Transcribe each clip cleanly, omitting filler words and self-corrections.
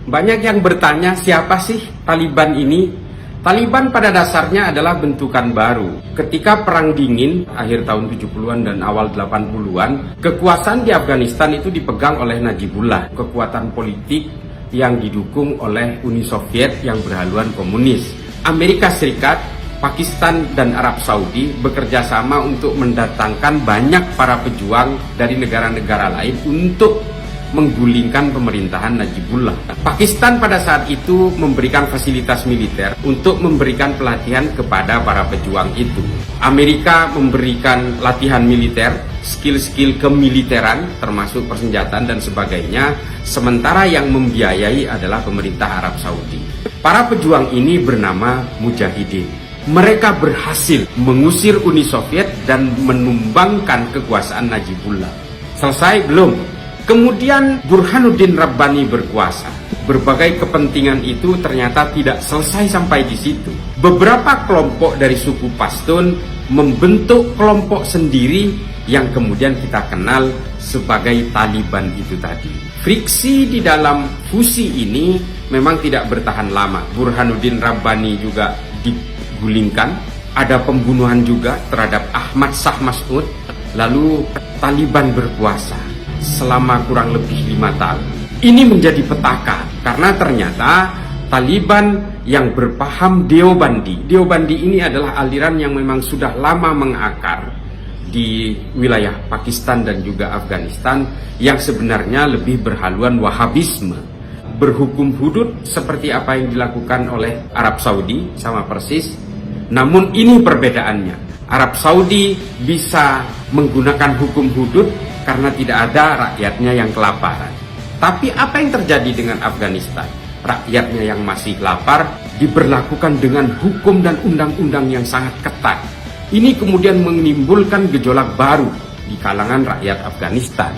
Banyak yang bertanya, siapa sih Taliban ini? Taliban pada dasarnya adalah bentukan baru. Ketika Perang Dingin, akhir tahun 70-an dan awal 80-an, kekuasaan di Afghanistan itu dipegang oleh Najibullah, kekuatan politik yang didukung oleh Uni Soviet yang berhaluan komunis. Amerika Serikat, Pakistan, dan Arab Saudi bekerja sama untuk mendatangkan banyak para pejuang dari negara-negara lain untuk menggulingkan pemerintahan Najibullah. Pakistan pada saat itu memberikan fasilitas militer untuk memberikan pelatihan kepada para pejuang itu. Amerika memberikan latihan militer, skill-skill kemiliteran termasuk persenjataan dan sebagainya, sementara yang membiayai adalah pemerintah Arab Saudi. Para pejuang ini bernama Mujahidin. Mereka berhasil mengusir Uni Soviet dan menumbangkan kekuasaan Najibullah. Selesai belum? Kemudian Burhanuddin Rabbani berkuasa. Berbagai kepentingan itu ternyata tidak selesai sampai di situ. Beberapa kelompok dari suku Pashtun membentuk kelompok sendiri yang kemudian kita kenal sebagai Taliban itu tadi. Friksi di dalam fusi ini memang tidak bertahan lama. Burhanuddin Rabbani juga digulingkan. Ada pembunuhan juga terhadap Ahmad Shah Mas'ud. Lalu Taliban berkuasa selama kurang lebih 5 tahun. Ini menjadi petaka karena ternyata Taliban yang berpaham Deobandi. Deobandi ini adalah aliran yang memang sudah lama mengakar di wilayah Pakistan dan juga Afghanistan yang sebenarnya lebih berhaluan Wahabisme. Berhukum hudud seperti apa yang dilakukan oleh Arab Saudi sama persis. Namun ini perbedaannya. Arab Saudi bisa menggunakan hukum hudud karena tidak ada rakyatnya yang kelaparan. Tapi apa yang terjadi dengan Afghanistan? Rakyatnya yang masih lapar diberlakukan dengan hukum dan undang-undang yang sangat ketat. Ini kemudian menimbulkan gejolak baru di kalangan rakyat Afghanistan.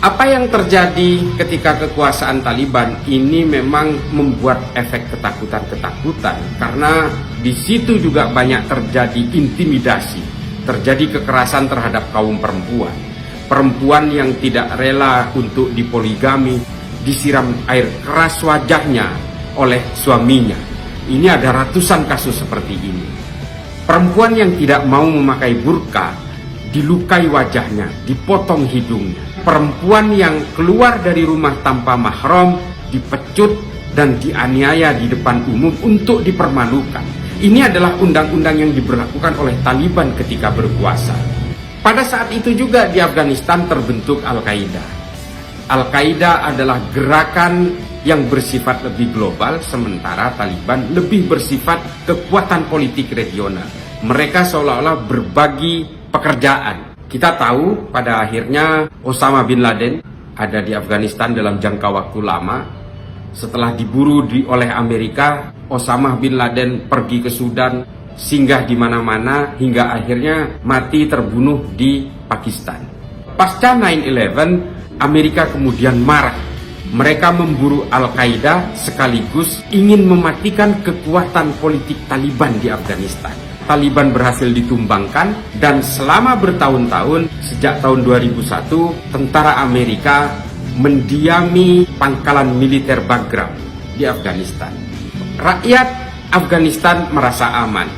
Apa yang terjadi ketika kekuasaan Taliban ini memang membuat efek ketakutan-ketakutan karena di situ juga banyak terjadi intimidasi, terjadi kekerasan terhadap kaum perempuan. Perempuan yang tidak rela untuk dipoligami disiram air keras wajahnya oleh suaminya. Ini ada ratusan kasus seperti ini. Perempuan yang tidak mau memakai burka dilukai wajahnya, dipotong hidungnya. Perempuan yang keluar dari rumah tanpa mahram dipecut dan dianiaya di depan umum untuk dipermalukan. Ini adalah undang-undang yang diberlakukan oleh Taliban ketika berkuasa. Pada saat itu juga di Afghanistan terbentuk Al-Qaeda. Al-Qaeda adalah gerakan yang bersifat lebih global, sementara Taliban lebih bersifat kekuatan politik regional. Mereka seolah-olah berbagi pekerjaan. Kita tahu pada akhirnya Osama bin Laden ada di Afghanistan dalam jangka waktu lama. Setelah diburu oleh Amerika, Osama bin Laden pergi ke Sudan, singgah di mana-mana hingga akhirnya mati terbunuh di Pakistan. Pasca 9/11, Amerika kemudian marah. Mereka memburu Al-Qaeda sekaligus ingin mematikan kekuatan politik Taliban di Afghanistan. Taliban berhasil ditumbangkan dan selama bertahun-tahun sejak tahun 2001 tentara Amerika mendiami pangkalan militer Bagram di Afghanistan. Rakyat Afghanistan merasa aman,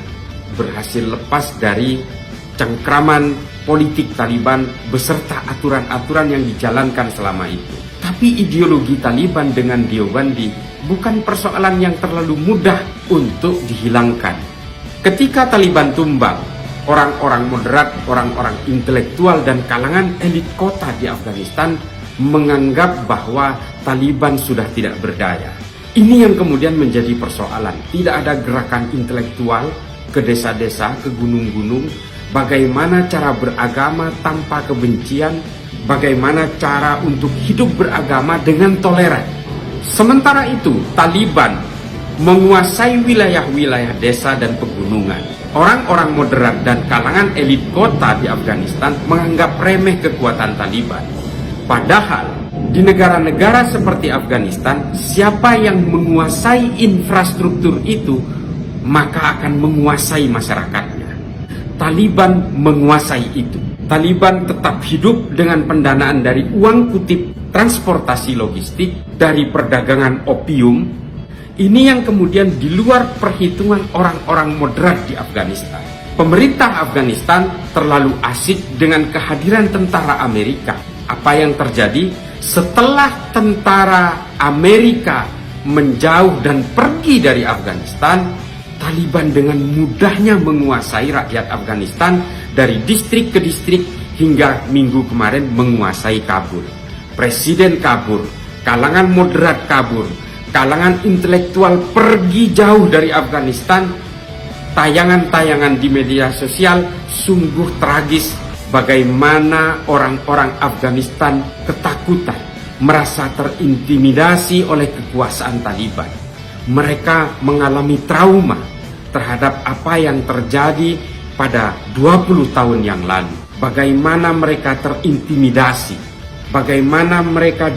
berhasil lepas dari cengkraman politik Taliban beserta aturan-aturan yang dijalankan selama itu. Tapi ideologi Taliban dengan Deobandi bukan persoalan yang terlalu mudah untuk dihilangkan. Ketika Taliban tumbang, orang-orang moderat, orang-orang intelektual dan kalangan elit kota di Afghanistan menganggap bahwa Taliban sudah tidak berdaya. Ini yang kemudian menjadi persoalan. Tidak ada gerakan intelektual ke desa-desa, ke gunung-gunung, bagaimana cara beragama tanpa kebencian, bagaimana cara untuk hidup beragama dengan toleran. Sementara itu, Taliban menguasai wilayah-wilayah desa dan pegunungan. Orang-orang moderat dan kalangan elit kota di Afghanistan menganggap remeh kekuatan Taliban. Padahal di negara-negara seperti Afghanistan, siapa yang menguasai infrastruktur itu maka akan menguasai masyarakatnya. Taliban menguasai itu. Taliban tetap hidup dengan pendanaan dari uang kutip transportasi logistik, dari perdagangan opium. Ini yang kemudian di luar perhitungan orang-orang moderat di Afghanistan. Pemerintah Afghanistan terlalu asik dengan kehadiran tentara Amerika. Apa yang terjadi setelah tentara Amerika menjauh dan pergi dari Afghanistan? Taliban dengan mudahnya menguasai rakyat Afghanistan dari distrik ke distrik hingga minggu kemarin menguasai Kabul. Presiden kabur, kalangan moderat kabur, kalangan intelektual pergi jauh dari Afghanistan. Tayangan-tayangan di media sosial sungguh tragis bagaimana orang-orang Afghanistan ketakutan, merasa terintimidasi oleh kekuasaan Taliban. Mereka mengalami trauma terhadap apa yang terjadi pada 20 tahun yang lalu. Bagaimana mereka terintimidasi, bagaimana mereka